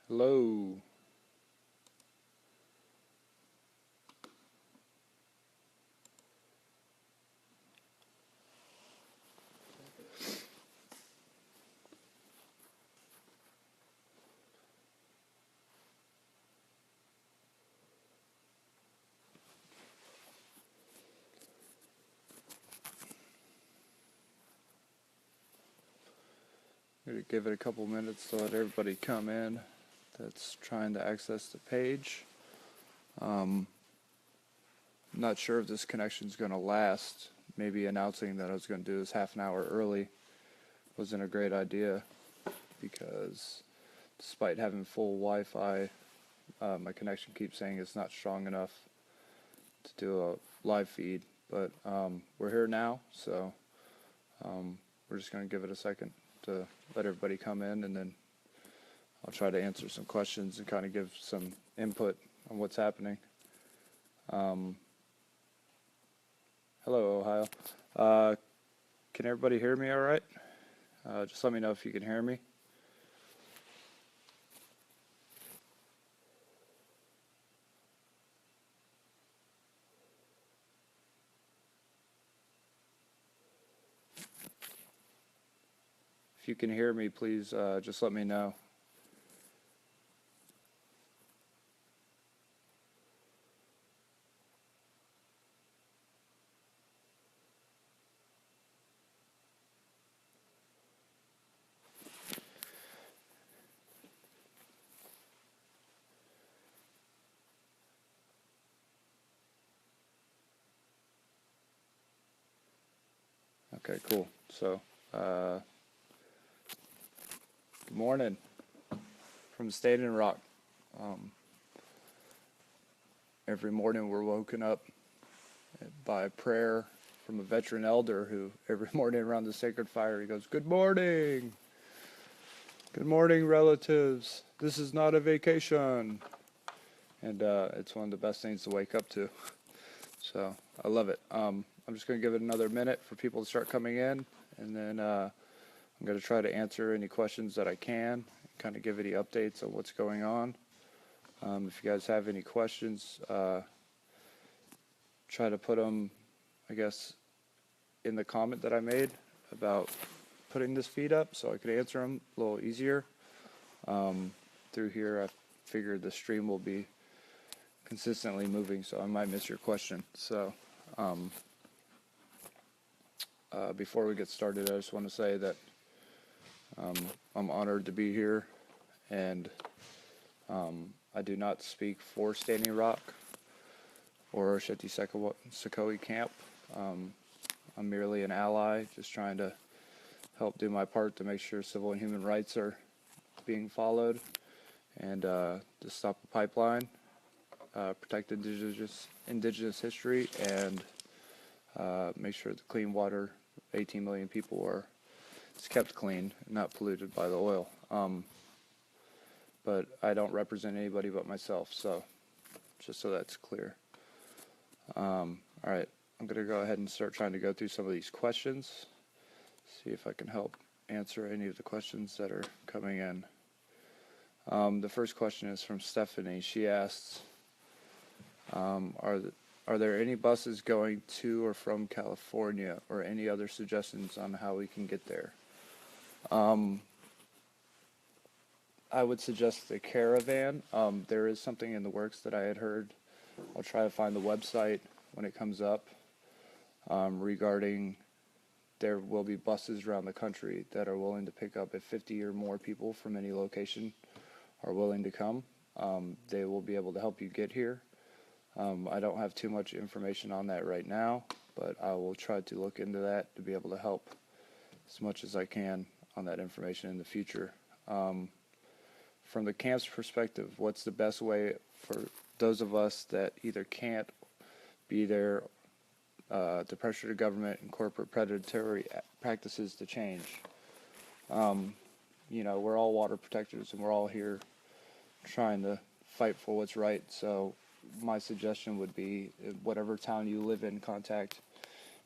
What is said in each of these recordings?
Hello. I'm going to give it a couple minutes to let everybody come in that's trying to access the page. Not sure if this connection is going to last. Maybe announcing that I was going to do this half an hour early wasn't a great idea because despite having full Wi-Fi, my connection keeps saying it's not strong enough to do a live feed. But we're here now, so we're just going to give it a second to let everybody come in, and then I'll try to answer some questions and kind of give some input on what's happening. Hello, Ohio. Can everybody hear me all right? Just let me know if you can hear me. If you can hear me, please just let me know. Okay, cool. So, good morning from Standing Rock. Every morning we're woken up by prayer from a veteran elder who every morning around the sacred fire he goes, "Good morning. Good morning, relatives. This is not a vacation." And it's one of the best things to wake up to. So I love it. I'm just going to give it another minute for people to start coming in, and then I'm going to try to answer any questions that I can, kind of give any updates on what's going on. If you guys have any questions, try to put them, I guess, in the comment that I made about putting this feed up so I could answer them a little easier. Through here, I figured the stream will be consistently moving, so I might miss your question. So before we get started, I just want to say that I'm honored to be here, and I do not speak for Standing Rock or Shetty Camp. I'm merely an ally, just trying to help do my part to make sure civil and human rights are being followed, and to stop the pipeline, protect indigenous history, and make sure the clean water, 18 million people is kept clean and not polluted by the oil. But I don't represent anybody but myself, so just so that's clear. All right, I'm going to go ahead and start trying to go through some of these questions, see if I can help answer any of the questions that are coming in. The first question is from Stephanie. She asks, are there any buses going to or from California, or any other suggestions on how we can get there? I would suggest the caravan. There is something in the works that I had heard. I'll try to find the website when it comes up, regarding there will be buses around the country that are willing to pick up if 50 or more people from any location are willing to come. They will be able to help you get here. I don't have too much information on that right now, but I will try to look into that to be able to help as much as I can on that information in the future. From the camp's perspective, what's the best way for those of us that either can't be there to pressure the government and corporate predatory practices to change? We're all water protectors, and we're all here trying to fight for what's right. So my suggestion would be, whatever town you live in, contact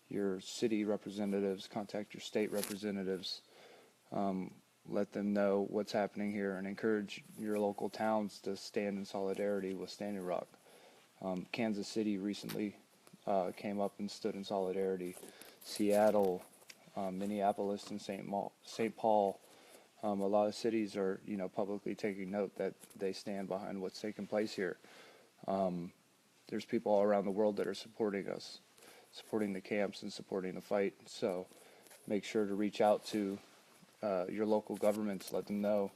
your city representatives, contact your state representatives. let them know what's happening here, and encourage your local towns to stand in solidarity with Standing Rock. Kansas City recently came up and stood in solidarity. Seattle, Minneapolis, and St. Paul. A lot of cities are, publicly taking note that they stand behind what's taking place here. There's people all around the world that are supporting us, supporting the camps and supporting the fight. So make sure to reach out to your local governments. Let them know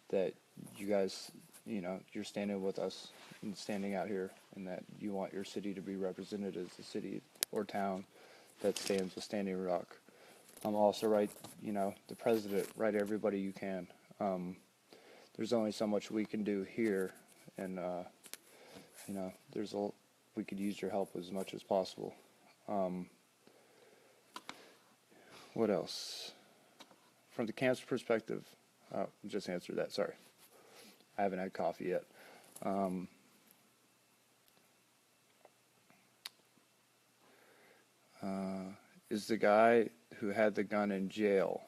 that you guys, you're standing with us and standing out here, and that you want your city to be represented as a city or town that stands with Standing Rock. Also write, the president, write everybody you can. There's only so much we can do here, and we could use your help as much as possible. What else? From the camp's perspective, just answered that. Sorry, I haven't had coffee yet. Is the guy who had the gun in jail?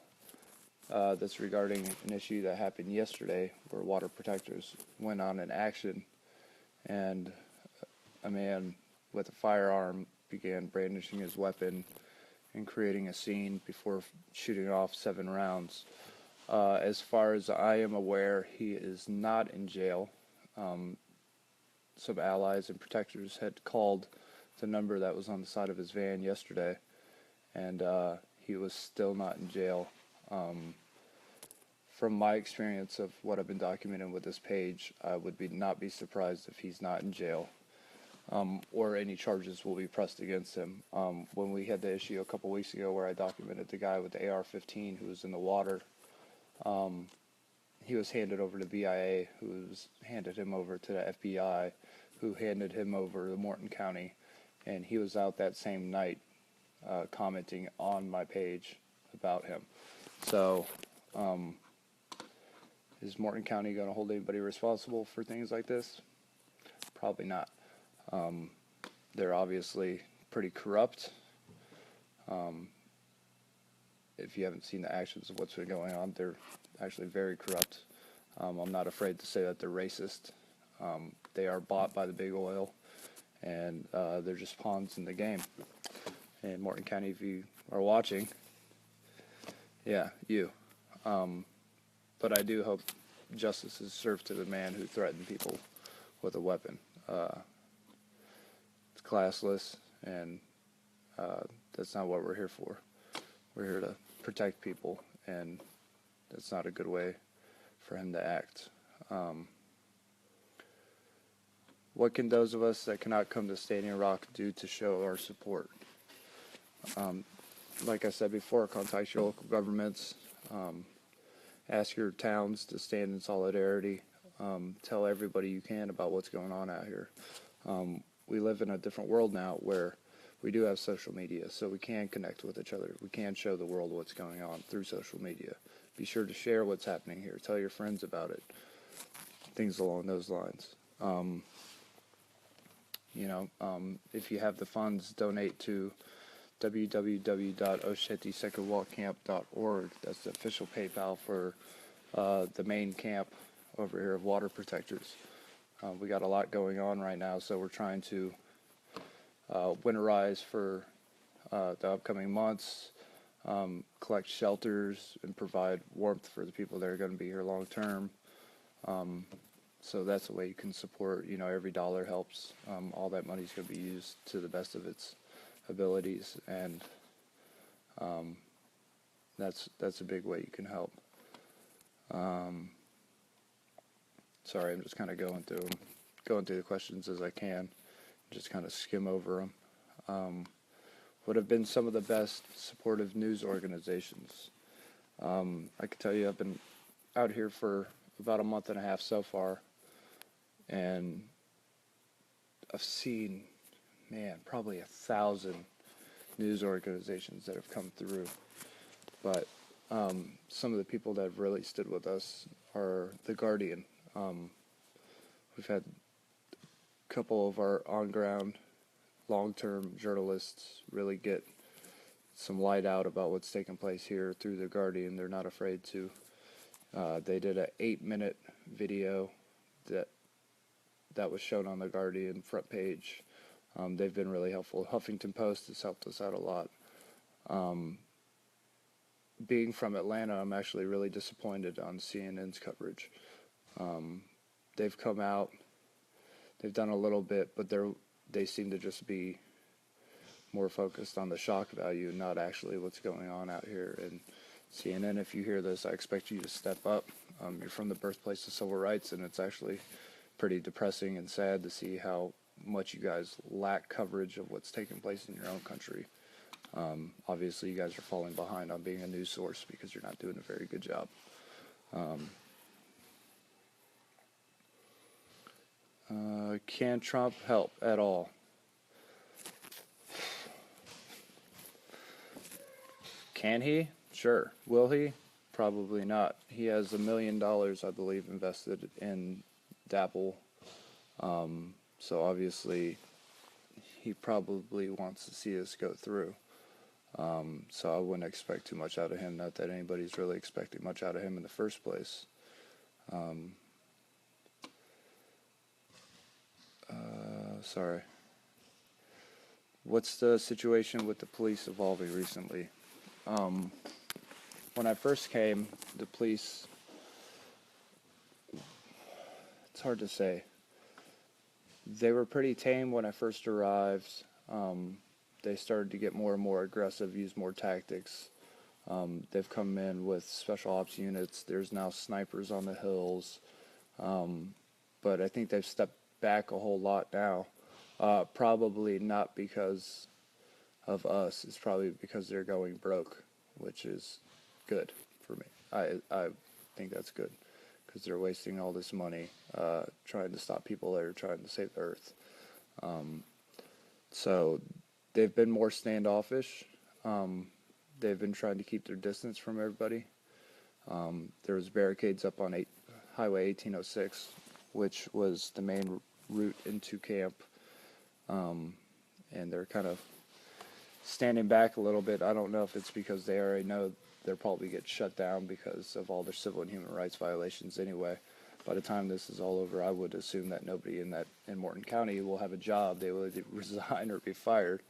That's regarding an issue that happened yesterday where water protectors went on an action, and a man with a firearm began brandishing his weapon and creating a scene before shooting off 7 rounds. As far as I am aware, he is not in jail. Some allies and protectors had called the number that was on the side of his van yesterday, and he was still not in jail. From my experience of what I've been documenting with this page, I would not be surprised if he's not in jail, or any charges will be pressed against him. When we had the issue a couple weeks ago where I documented the guy with the AR-15 who was in the water, he was handed over to BIA, who handed him over to the FBI, who handed him over to Morton County, and he was out that same night commenting on my page about him. So, is Morton County going to hold anybody responsible for things like this? Probably not. They're obviously pretty corrupt. If you haven't seen the actions of what's been going on, they're actually very corrupt. I'm not afraid to say that they're racist. They are bought by the big oil, and they're just pawns in the game. And Morton County, if you are watching, yeah, you. But I do hope justice is served to the man who threatened people with a weapon. It's classless, and that's not what we're here for. We're here to protect people, and that's not a good way for him to act. What can those of us that cannot come to Standing Rock do to show our support? Like I said before, contact your local governments. Ask your towns to stand in solidarity. Tell everybody you can about what's going on out here. We live in a different world now where we do have social media, so we can connect with each other. We can show the world what's going on through social media. Be sure to share what's happening here. Tell your friends about it. Things along those lines. If you have the funds, donate to www.oshetysecondwalkcamp.org. That's the official PayPal for the main camp over here of water protectors. We got a lot going on right now, so we're trying to winterize for the upcoming months, collect shelters, and provide warmth for the people that are going to be here long term. So that's a way you can support. Every dollar helps. All that money is going to be used to the best of its abilities, and that's a big way you can help. Sorry, I'm just kind of going through the questions as I can, just kind of skim over them. What have been some of the best supportive news organizations? I can tell you I've been out here for about a month and a half so far, and I've seen, probably 1,000 news organizations that have come through. But some of the people that have really stood with us are The Guardian. We've had a couple of our on-ground, long-term journalists really get some light out about what's taking place here through The Guardian. They're not afraid to They did a 8-minute video that was shown on the Guardian front page. They've been really helpful. Huffington Post has helped us out a lot. Being from Atlanta, I'm actually really disappointed on CNN's coverage. They've come out, they've done a little bit, but they seem to just be more focused on the shock value, not actually what's going on out here. And CNN, if you hear this, I expect you to step up. You're from the birthplace of civil rights, and it's actually pretty depressing and sad to see how much you guys lack coverage of what's taking place in your own country. Obviously, you guys are falling behind on being a news source because you're not doing a very good job. Can Trump help at all? Can he? Sure. Will he? Probably not. He has $1 million, I believe, invested in Dapple. So obviously, he probably wants to see us go through. So I wouldn't expect too much out of him. Not that anybody's really expecting much out of him in the first place. Sorry. What's the situation with the police evolving recently? When I first came, the police, it's hard to say. They were pretty tame when I first arrived. They started to get more and more aggressive, use more tactics. They've come in with special ops units. There's now snipers on the hills. But I think they've stepped back a whole lot now. Probably not because of us. It's probably because they're going broke, which is good for me. I think that's good because they're wasting all this money trying to stop people that are trying to save the earth. So they've been more standoffish. They've been trying to keep their distance from everybody. There was barricades up on Highway 1806, which was the main route into camp. And they're kind of standing back a little bit. I don't know if it's because they already know they'll probably get shut down because of all their civil and human rights violations anyway. By the time this is all over, I would assume that nobody in Morton County will have a job. They will either resign or be fired.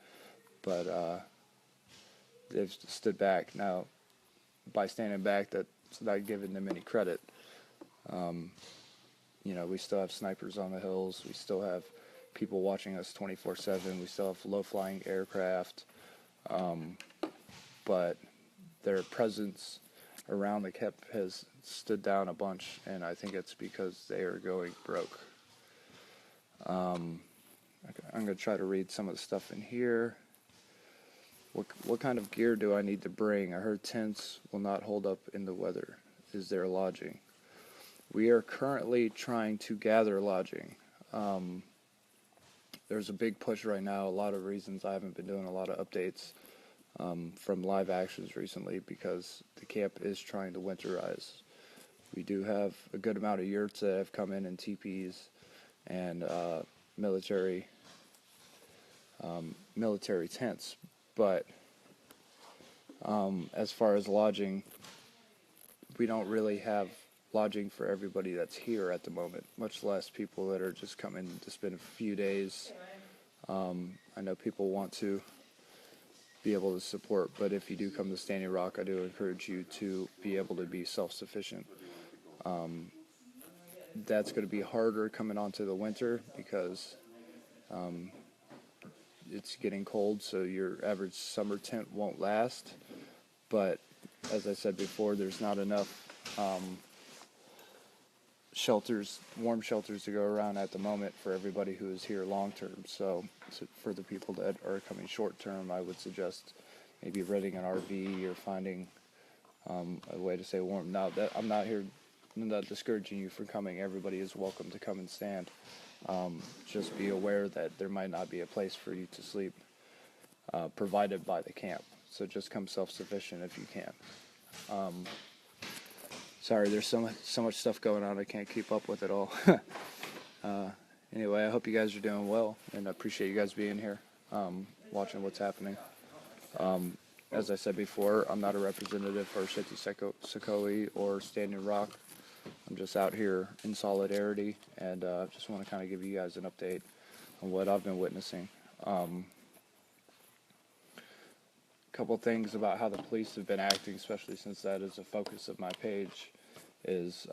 But they've stood back. Now, by standing back, that's not giving them any credit. We still have snipers on the hills. We still have people watching us 24/7. We still have low-flying aircraft. But their presence around the camp has stood down a bunch, and I think it's because they are going broke. I'm going to try to read some of the stuff in here. What kind of gear do I need to bring? I heard tents will not hold up in the weather. Is there lodging? We are currently trying to gather lodging. There's a big push right now. A lot of reasons I haven't been doing a lot of updates from live actions recently because the camp is trying to winterize. We do have a good amount of yurts that have come in teepees and military tents. But as far as lodging, we don't really have lodging for everybody that's here at the moment, much less people that are just coming to spend a few days. I know people want to be able to support, but if you do come to Standing Rock, I do encourage you to be able to be self-sufficient. That's going to be harder coming onto the winter because it's getting cold, so your average summer tent won't last. But as I said before, there's not enough warm shelters to go around at the moment for everybody who is here long term. So for the people that are coming short term, I would suggest maybe renting an RV or finding a way to stay warm. Now that I'm not discouraging you from coming. Everybody is welcome to come and stand. Just be aware that there might not be a place for you to sleep provided by the camp. So just come self-sufficient if you can. Sorry, there's so much stuff going on. I can't keep up with it all. Anyway, I hope you guys are doing well, and I appreciate you guys being here, watching what's happening. as I said before, I'm not a representative for Shetty or Standing Rock. I'm just out here in solidarity, and just want to kind of give you guys an update on what I've been witnessing. Couple things about how the police have been acting, especially since that is a focus of my page, is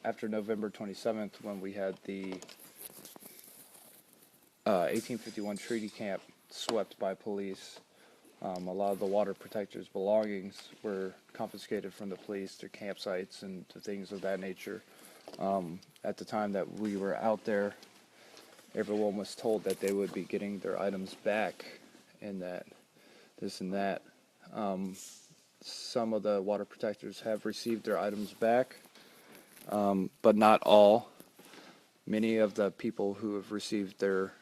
after November 27th, when we had the 1851 treaty camp swept by police. A lot of the water protectors' belongings were confiscated from the police, their campsites and things of that nature. At the time that we were out there, everyone was told that they would be getting their items back, and that this and that. Some of the water protectors have received their items back, but not all. Many of the people who have received their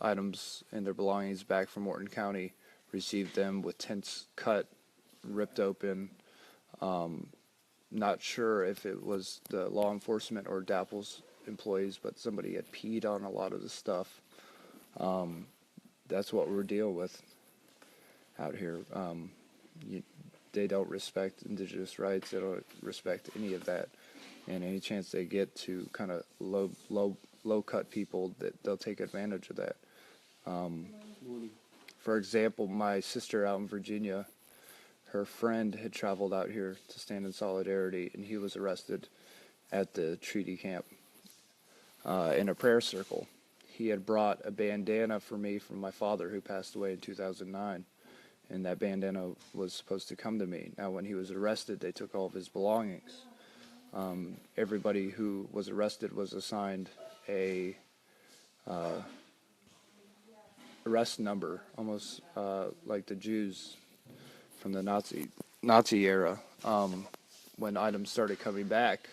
items and their belongings back from Morton County received them with tents cut, ripped open. Not sure if it was the law enforcement or DAPL's employees, but somebody had peed on a lot of the stuff. That's what we're dealing with out here. They don't respect indigenous rights. They don't respect any of that. And any chance they get to kind of low cut people, that they'll take advantage of that. For example, my sister out in Virginia, her friend had traveled out here to stand in solidarity, and he was arrested at the treaty camp in a prayer circle. He had brought a bandana for me from my father, who passed away in 2009, and that bandana was supposed to come to me. Now, when he was arrested, they took all of his belongings. Everybody who was arrested was assigned a arrest number, almost like the Jews from the Nazi era. When items started coming back,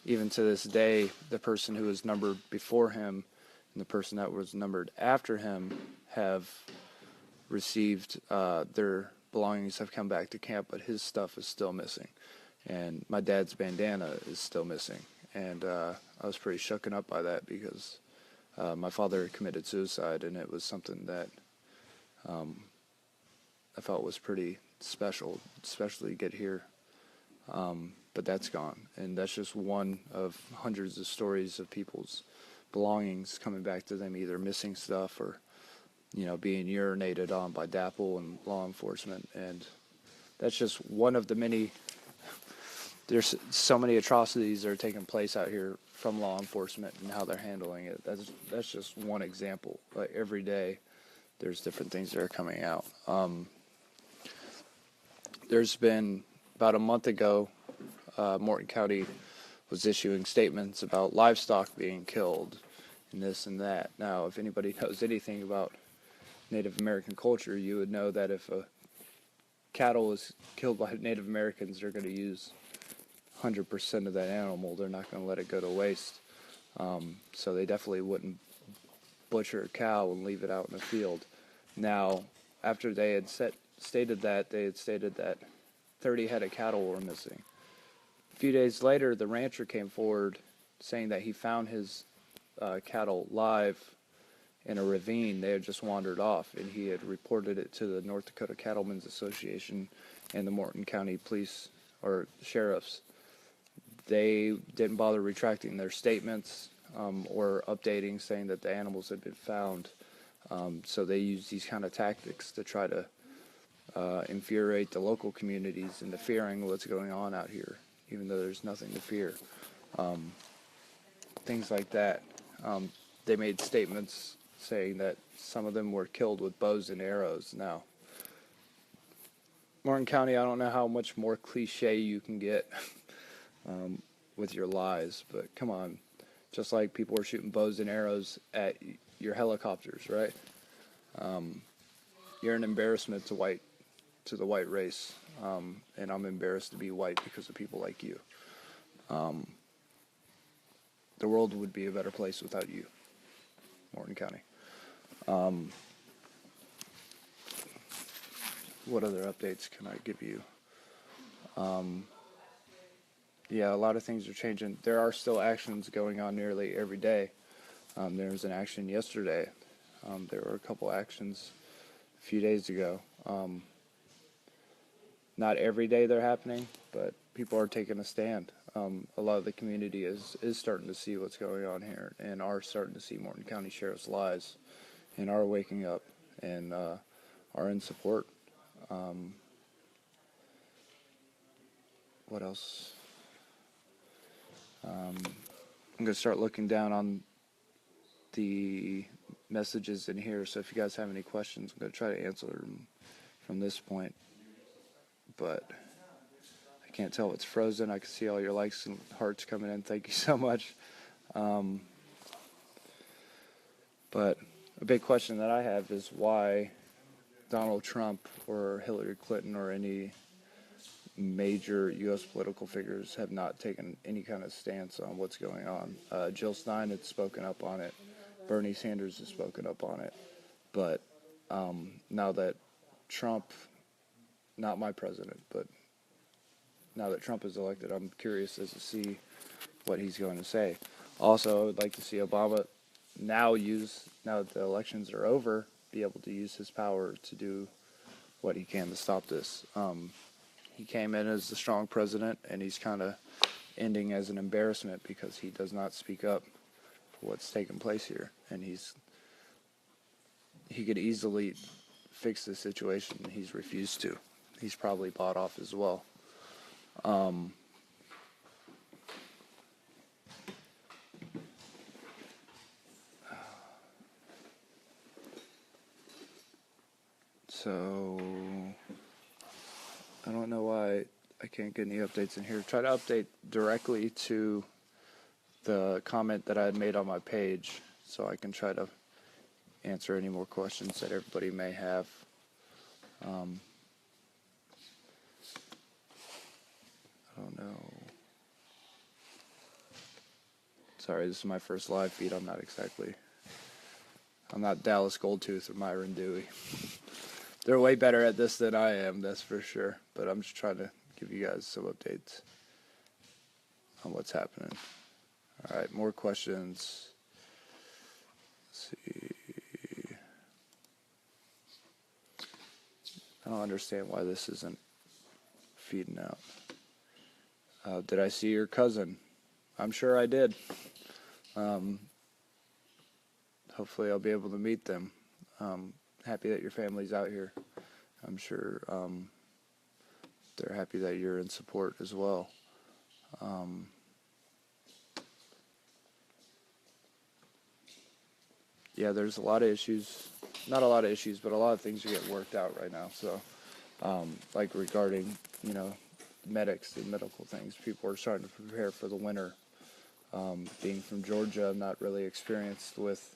even to this day, the person who was numbered before him and the person that was numbered after him have received their belongings, have come back to camp, but his stuff is still missing. And my dad's bandana is still missing. And I was pretty shooken up by that, because my father committed suicide, and it was something that I felt was pretty special, especially get here. But that's gone. And that's just one of hundreds of stories of people's belongings coming back to them, either missing stuff or, being urinated on by DAPL and law enforcement. And that's just one of the many. There's so many atrocities that are taking place out here from law enforcement and how they're handling it. That's just one example. Like every day, there's different things that are coming out. There's been about a month ago, Morton County was issuing statements about livestock being killed and this and that. Now, if anybody knows anything about Native American culture, you would know that if a cattle is killed by Native Americans, they're going to use 100% of that animal. They're not going to let it go to waste. So they definitely wouldn't butcher a cow and leave it out in the field. Now, after they had stated that 30 head of cattle were missing. A few days later, the rancher came forward saying that he found his cattle live in a ravine. They had just wandered off, and he had reported it to the North Dakota Cattlemen's Association and the Morton County Police or sheriffs. They didn't bother retracting their statements or updating, saying that the animals had been found. So they use these kind of tactics to try to infuriate the local communities into fearing what's going on out here, even though there's nothing to fear. Things like that. They made statements saying that some of them were killed with bows and arrows. Now, Morton County, I don't know how much more cliche you can get with your lies, but come on. Just like people were shooting bows and arrows at your helicopters, right? You're an embarrassment to the white race, and I'm embarrassed to be white because of people like you. The world would be a better place without you, Morton County. What other updates can I give you? Yeah, a lot of things are changing. There are still actions going on nearly every day. There was an action yesterday. There were a couple actions a few days ago. not every day they're happening, but people are taking a stand. A lot of the community is starting to see what's going on here, and are starting to see Morton County Sheriff's lies, and are waking up, and are in support. What else? I'm going to start looking down on the messages in here, so if you guys have any questions, I'm going to try to answer them from this point. But I can't tell it's frozen. I can see all your likes and hearts coming in. Thank you so much. But a big question that I have is why Donald Trump or Hillary Clinton or any major U.S. political figures have not taken any kind of stance on what's going on. Jill Stein had spoken up on it. Bernie Sanders has spoken up on it. But now that Trump, not my president, but now that Trump is elected, I'm curious as to see what he's going to say. Also, I would like to see Obama now that the elections are over, be able to use his power to do what he can to stop this. He came in as the strong president, and he's kind of ending as an embarrassment because he does not speak up for what's taking place here. And he could easily fix the situation, and he's refused to. He's probably bought off as well. So I don't know why I can't get any updates in here. Try to update directly to the comment that I had made on my page so I can try to answer any more questions that everybody may have. I don't know. Sorry, this is my first live feed. I'm not Dallas Goldtooth or Myron Dewey. They're way better at this than I am, that's for sure. But I'm just trying to give you guys some updates on what's happening. All right, more questions. Let's see. I don't understand why this isn't feeding out. Did I see your cousin? I'm sure I did. Hopefully I'll be able to meet them. Happy that your family's out here. I'm sure they're happy that you're in support as well. Yeah, there's a lot of issues. Not a lot of issues, but a lot of things are getting worked out right now. So, like regarding, medics and medical things, people are starting to prepare for the winter. Being from Georgia, I'm not really experienced with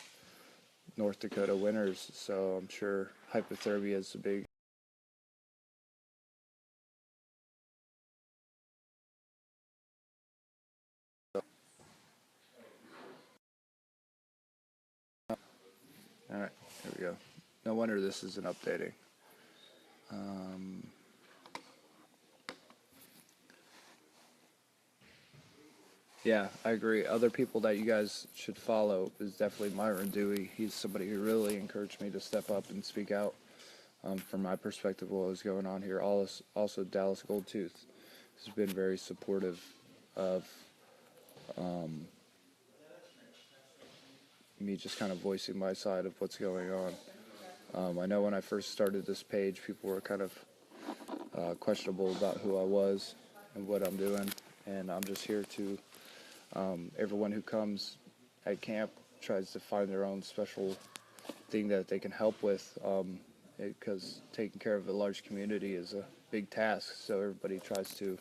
North Dakota winters, so I'm sure hypothermia is a big all right, here we go. No wonder this isn't updating. Yeah, I agree. Other people that you guys should follow is definitely Myron Dewey. He's somebody who really encouraged me to step up and speak out from my perspective what was going on here. Also, Dallas Goldtooth has been very supportive of me just kind of voicing my side of what's going on. I know when I first started this page, people were kind of questionable about who I was and what I'm doing, and I'm just here to everyone who comes at camp tries to find their own special thing that they can help with, because taking care of a large community is a big task, so everybody tries to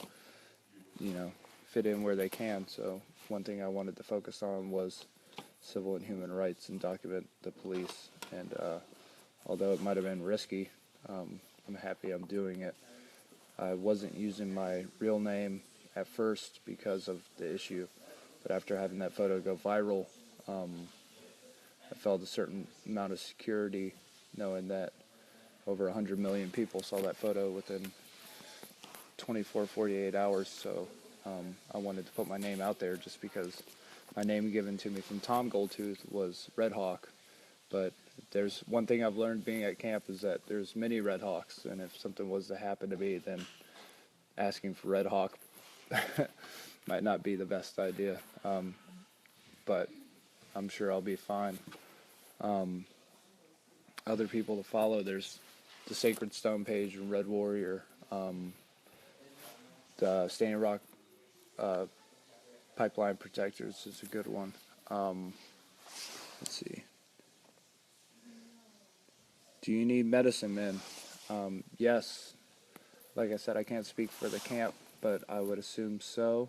fit in where they can. So one thing I wanted to focus on was civil and human rights and document the police, and although it might have been risky, I'm happy I'm doing it. I wasn't using my real name at first because of the issue, but after having that photo go viral, I felt a certain amount of security knowing that over 100 million people saw that photo within 48 hours. So I wanted to put my name out there just because my name given to me from Tom Goldtooth was Redhawk. But there's one thing I've learned being at camp is that there's many Redhawks, and if something was to happen to me, then asking for Redhawk might not be the best idea, but I'm sure I'll be fine. Other people to follow, there's the Sacred Stone page and Red Warrior, the Standing Rock Pipeline Protectors is a good one. Let's see. Do you need medicine, men? Yes. Like I said, I can't speak for the camp, but I would assume so.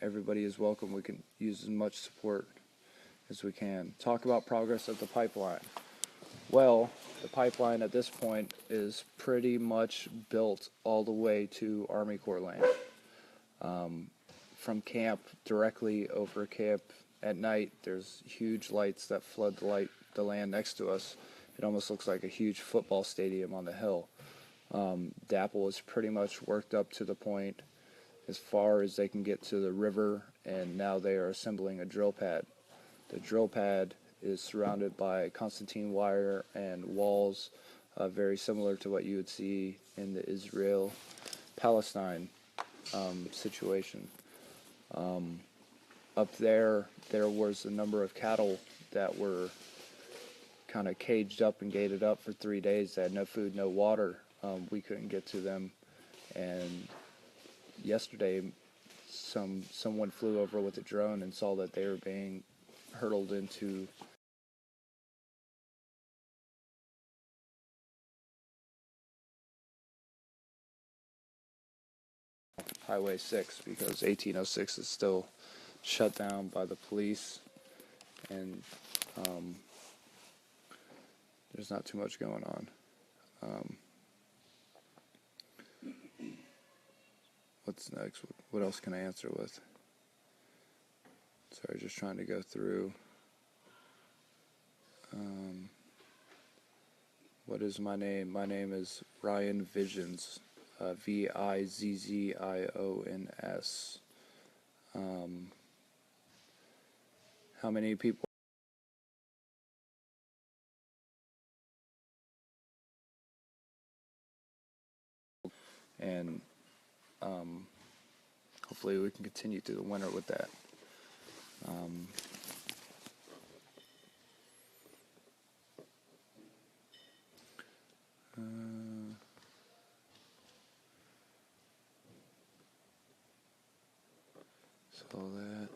Everybody is welcome. We can use as much support as we can. Talk about progress of the pipeline. Well, the pipeline at this point is pretty much built all the way to Army Corps land. From camp, directly over camp at night, there's huge lights that flood the land next to us. It almost looks like a huge football stadium on the hill. DAPL is pretty much worked up to the point as far as they can get to the river, and now they are assembling a drill pad. The drill pad is surrounded by Constantine wire and walls, very similar to what you would see in the Israel-Palestine situation. Up there was a number of cattle that were kind of caged up and gated up for 3 days. They had no food, no water. We couldn't get to them, and yesterday someone flew over with a drone and saw that they were being hurtled into Highway 6 because 1806 is still shut down by the police, and there's not too much going on. What's next? What else can I answer with? Sorry, just trying to go through. What is my name? My name is Ryan Visions. Vizzzions. How many people? And hopefully we can continue through the winter with that. So that.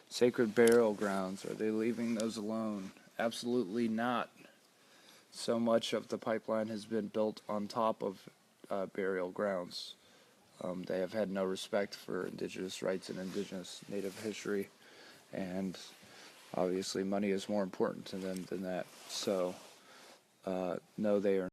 Sacred burial grounds, are they leaving those alone? Absolutely not. So much of the pipeline has been built on top of burial grounds. They have had no respect for indigenous rights and indigenous native history, and obviously money is more important to them than that. So, no, they are